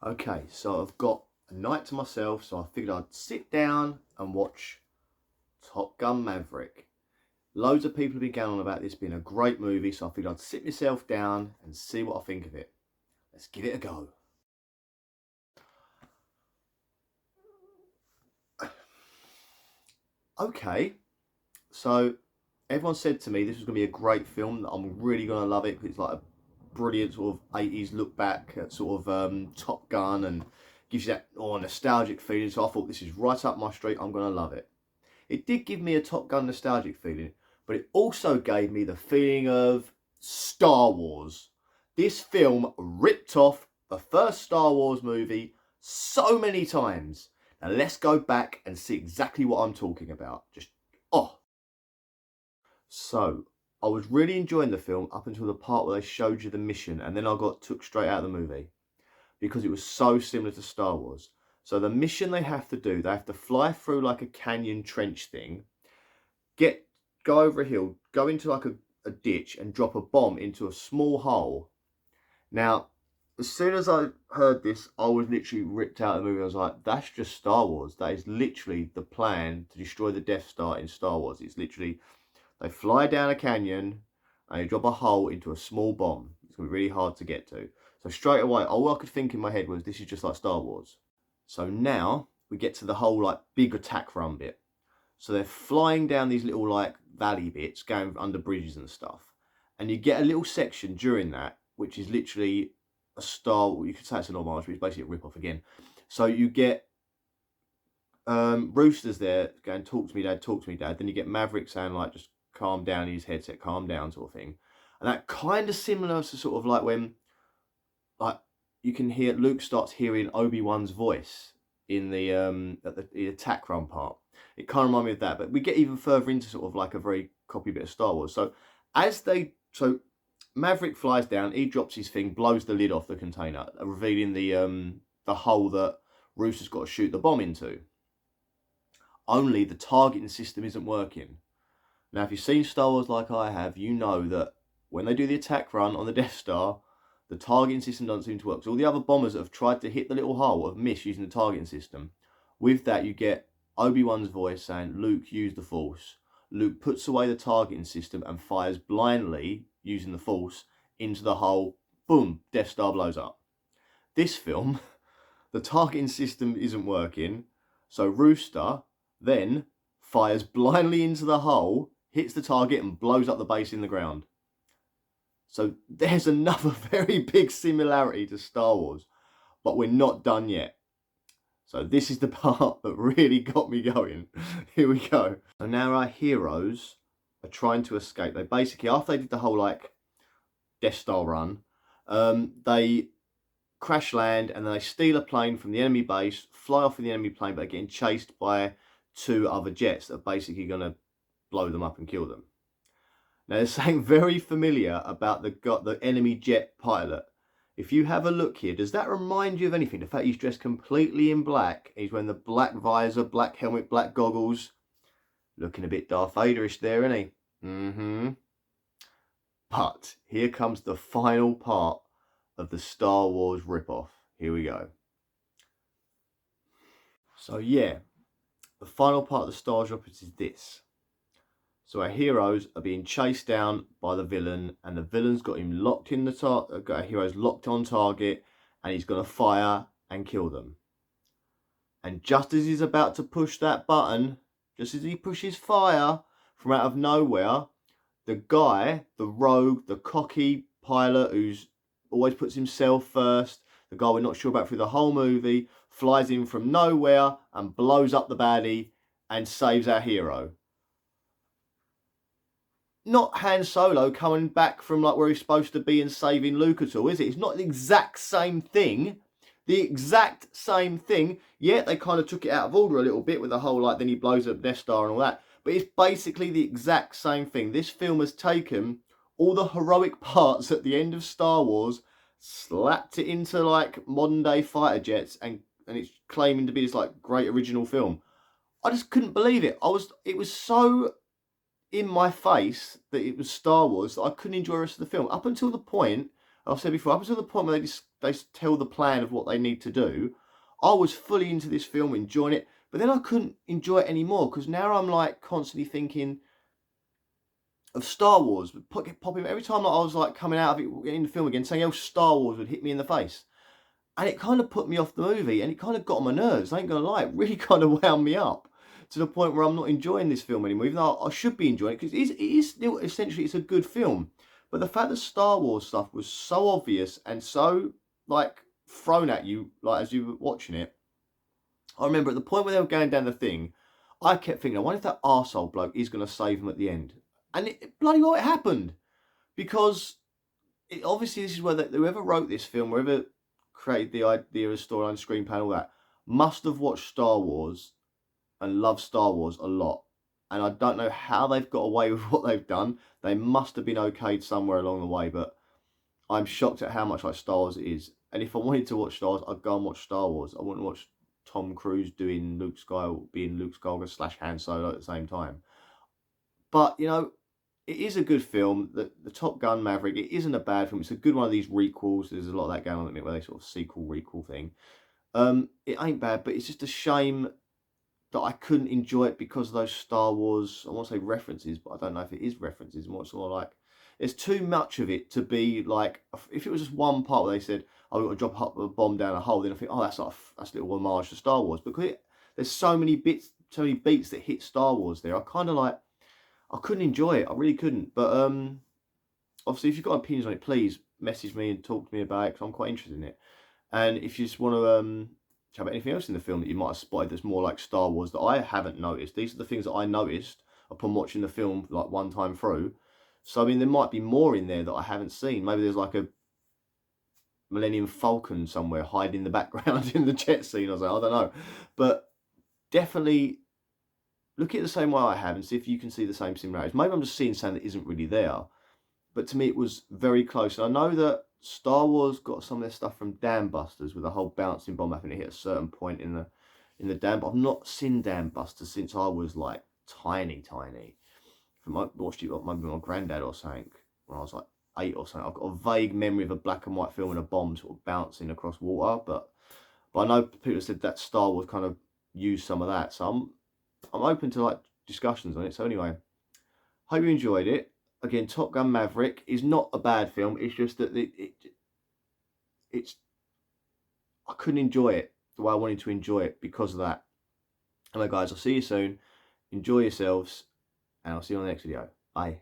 Okay, so I've got a night to myself, so I figured I'd sit down and watch Top Gun Maverick. Loads of people have been going on about this being a great movie, so I figured I'd sit myself down and see what I think of it. Let's give it a go. Okay, so everyone said to me this was going to be a great film, that I'm really going to love it because it's like a brilliant sort of 80s look back at sort of Top Gun and gives you that nostalgic feeling. So I thought this is right up my street, I'm going to love it. It did give me a Top Gun nostalgic feeling, but it also gave me the feeling of Star Wars. This film ripped off the first Star Wars movie so many times. Now let's go back and see exactly what I'm talking about. So I was really enjoying the film up until the part where they showed you the mission, and then I got took straight out of the movie because it was so similar to Star Wars. So the mission they have to do, they have to fly through like a canyon trench thing, go over a hill, go into like a ditch and drop a bomb into a small hole. Now, as soon as I heard this, I was literally ripped out of the movie. I was like, that's just Star Wars. That is literally the plan to destroy the Death Star in Star Wars. It's literally, they fly down a canyon and they drop a hole into a small bomb. It's going to be really hard to get to. So straight away, all I could think in my head was, this is just like Star Wars. So now we get to the whole like big attack run bit. So they're flying down these little like valley bits, going under bridges and stuff. And you get a little section during that, which is literally a Star Wars, you could say it's an homage, but it's basically a rip-off again. So you get Rooster's there going, talk to me, Dad, talk to me, Dad. Then you get Maverick saying, like, just calm down in his headset, calm down, sort of thing. And that kind of similar to sort of like when, like, you can hear Luke starts hearing Obi-Wan's voice in the at the attack run part. It kind of reminds me of that, but we get even further into sort of like a very copy bit of Star Wars. So Maverick flies down, he drops his thing, blows the lid off the container, revealing the hole that Rooster's got to shoot the bomb into. Only the targeting system isn't working. Now, if you've seen Star Wars like I have, you know that when they do the attack run on the Death Star, the targeting system doesn't seem to work. So all the other bombers that have tried to hit the little hole have missed using the targeting system. With that, you get Obi-Wan's voice saying, Luke, use the Force. Luke puts away the targeting system and fires blindly, using the Force, into the hole. Boom, Death Star blows up. This film, the targeting system isn't working, so Rooster then fires blindly into the hole, hits the target and blows up the base in the ground. So there's another very big similarity to Star Wars, but we're not done yet. So this is the part that really got me going. Here we go. So now our heroes are trying to escape. They basically, after they did the whole like Death Star run, they crash land and then they steal a plane from the enemy base, fly off in the enemy plane, but they're getting chased by two other jets that are basically going to blow them up and kill them. Now, there's something very familiar about the enemy jet pilot. If you have a look here, does that remind you of anything? The fact he's dressed completely in black, he's wearing the black visor, black helmet, black goggles. Looking a bit Darth Vaderish there, isn't he? Mm-hmm. But here comes the final part of the Star Wars ripoff. Here we go. So yeah, the final part of the Star Wars ripoff is this. So our heroes are being chased down by the villain, and the villain's got him locked in got our heroes locked on target, and he's going to fire and kill them. And just as he's about to push that button, just as he pushes fire from out of nowhere, the guy, the rogue, the cocky pilot who's always puts himself first, the guy we're not sure about through the whole movie, flies in from nowhere and blows up the baddie and saves our hero. Not Han Solo coming back from like where he's supposed to be and saving Luke at all, is it? It's not the exact same thing. The exact same thing. Yeah, they kind of took it out of order a little bit with the whole like then he blows up Death Star and all that. But it's basically the exact same thing. This film has taken all the heroic parts at the end of Star Wars, slapped it into like modern day fighter jets, and it's claiming to be this like great original film. I just couldn't believe it. It was so in my face that it was Star Wars that I couldn't enjoy the rest of the film. Up until the point I've said before, up until the point where they tell the plan of what they need to do, I was fully into this film, enjoying it. But then I couldn't enjoy it anymore because now I'm like constantly thinking of Star Wars. Popping every time that I was like coming out of it in the film again, something else Star Wars would hit me in the face. And it kind of put me off the movie, and it kind of got on my nerves. I ain't gonna lie, it really kind of wound me up to the point where I'm not enjoying this film anymore, even though I should be enjoying it, because it is still, essentially, it's a good film. But the fact that Star Wars stuff was so obvious and so, like, thrown at you, like, as you were watching it, I remember at the point where they were going down the thing, I kept thinking, I wonder if that arsehole bloke is going to save them at the end. And bloody well, it happened. Because, obviously, this is where whoever wrote this film, whoever created the idea of storyline, screenplay, and all that, must have watched Star Wars and loved Star Wars a lot. And I don't know how they've got away with what they've done. They must have been okayed somewhere along the way, but I'm shocked at how much like Star Wars it is. And if I wanted to watch Star Wars, I'd go and watch Star Wars. I wouldn't watch Tom Cruise being Luke Skywalker / Han Solo at the same time. But, you know, it is a good film. The Top Gun Maverick, it isn't a bad film. It's a good one of these requels. There's a lot of that going on at me where they sort of sequel requel thing. It ain't bad, but it's just a shame that I couldn't enjoy it because of those Star Wars, I want to say references, but I don't know if it is references. More sort of like, there's too much of it to be like, if it was just one part where they said, oh, we've got to drop a bomb down a hole, then I think, oh, that's like that's a little homage to Star Wars. Because there's so many beats that hit Star Wars there. I kind of like, I couldn't enjoy it. I really couldn't. But obviously, if you've got opinions on it, please message me and talk to me about it because I'm quite interested in it. And if you just want to chat about anything else in the film that you might have spotted that's more like Star Wars that I haven't noticed, these are the things that I noticed upon watching the film like one time through. So I mean, there might be more in there that I haven't seen. Maybe there's like a Millennium Falcon somewhere hiding in the background in the jet scene or something. I don't know, but definitely look at it the same way I have and see if you can see the same similarities. Maybe I'm just seeing something that isn't really there, but to me it was very close. And I know that Star Wars got some of their stuff from Dam Busters with the whole bouncing bomb having to hit a certain point in the dam. But I've not seen Dam Busters since I was like tiny. I watched it maybe with my granddad or something when I was like 8 or something. I've got a vague memory of a black and white film and a bomb sort of bouncing across water, but I know people said that Star Wars kind of used some of that. So I'm open to like discussions on it. So anyway, hope you enjoyed it. Again, Top Gun Maverick is not a bad film. It's just that it's I couldn't enjoy it the way I wanted to enjoy it because of that. Anyway, guys, I'll see you soon. Enjoy yourselves, and I'll see you on the next video. Bye.